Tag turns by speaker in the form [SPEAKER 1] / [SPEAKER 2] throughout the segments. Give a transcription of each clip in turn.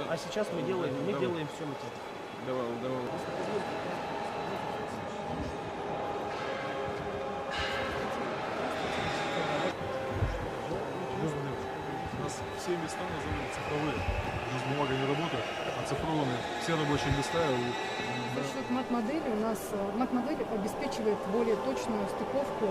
[SPEAKER 1] А сейчас мы делаем все это.
[SPEAKER 2] Давай.
[SPEAKER 3] У нас все места назовут цифровые. Уже с бумагой не работают, а цифровые. Все рабочие места.
[SPEAKER 4] За счет мат-модели у нас мат-модель обеспечивает более точную стыковку.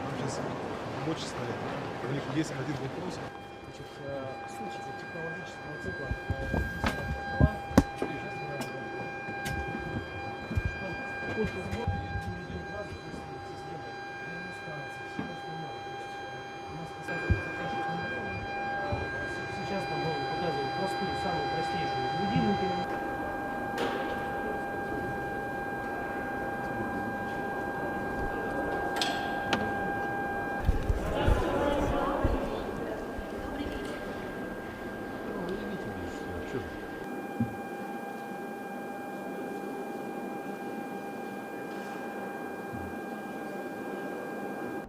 [SPEAKER 3] Нам сейчас рабочие стоят. У них есть один вопрос.
[SPEAKER 1] Суть технологического цикла. Сейчас мы показываем простую, самую простейшую глубину.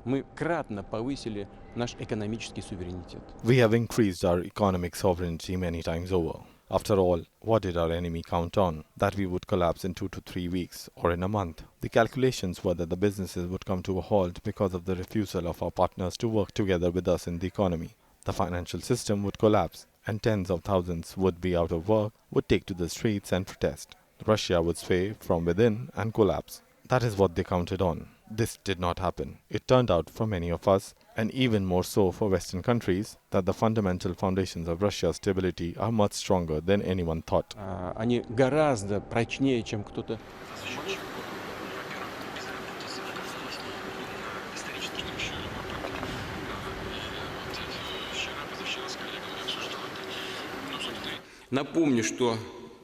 [SPEAKER 2] Мы кратно повысили наш экономический суверенитет.
[SPEAKER 5] We have increased our economic sovereignty many times over. After all, what did our enemy count on? That we would collapse in 2 to 3 weeks or in a month. The calculations were that the businesses would come to a halt because of the refusal of our partners to work together with us in the economy. The financial system would collapse, and tens of thousands would be out of work, would take to the streets and protest. Russia would sway from within and collapse. That is what they counted on. This did not happen. It turned out for many of us, and even more so for Western countries, that the fundamental foundations of Russia's stability are much stronger than anyone thought.
[SPEAKER 2] Они гораздо прочнее, чем кто-то. Напомню, что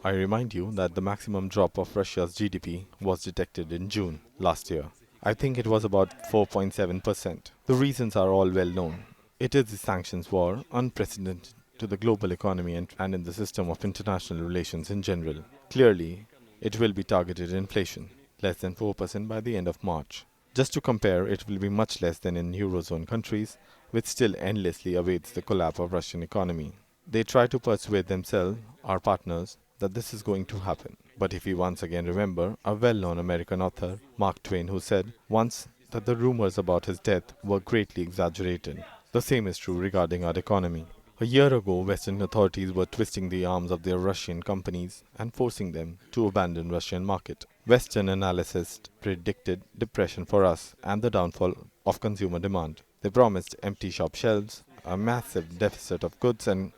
[SPEAKER 5] I remind you that the maximum drop of Russia's GDP was detected in June last year. I think it was about 4.7%. The reasons are all well known. It is the sanctions war, unprecedented to the global economy and in the system of international relations in general. Clearly, it will be targeted inflation, less than 4% by the end of March. Just to compare, it will be much less than in Eurozone countries, which still endlessly awaits the collapse of Russian economy. They try to persuade themselves, our partners, that this is going to happen. But if we once again remember a well-known American author, Mark Twain, who said once that the rumors about his death were greatly exaggerated. The same is true regarding our economy. A year ago, Western authorities were twisting the arms of their Russian companies and forcing them to abandon Russian market. Western analysts predicted depression for us and the downfall of consumer demand. They promised empty shop shelves, a massive deficit of goods and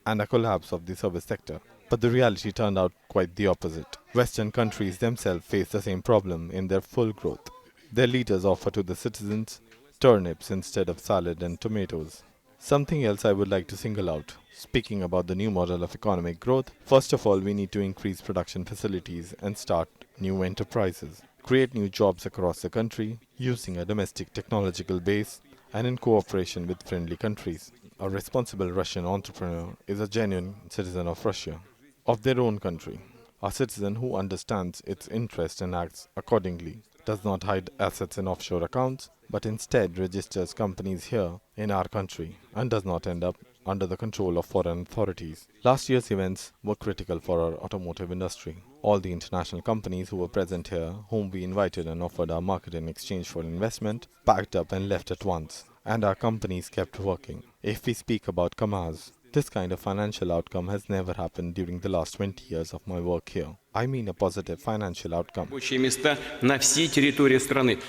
[SPEAKER 5] a collapse of the service sector. But the reality turned out quite the opposite. Western countries themselves face the same problem in their full growth. Their leaders offer to the citizens turnips instead of salad and tomatoes. Something else I would like to single out. Speaking about the new model of economic growth, first of all, we need to increase production facilities and start new enterprises. Create new jobs across the country using a domestic technological base and in cooperation with friendly countries. A responsible Russian entrepreneur is a genuine citizen of Russia, of their own country. A citizen who understands its interests and acts accordingly, does not hide assets in offshore accounts, but instead registers companies here in our country and does not end up under the control of foreign authorities. Last year's events were critical for our automotive industry. All the international companies who were present here, whom we invited and offered our market in exchange for investment, packed up and left at once. And our companies kept working. If we speak about Kamaz, this kind of financial outcome has never happened during the last 20 years of my work here. I mean a positive financial outcome.
[SPEAKER 2] Рабочие места на всей территории страны.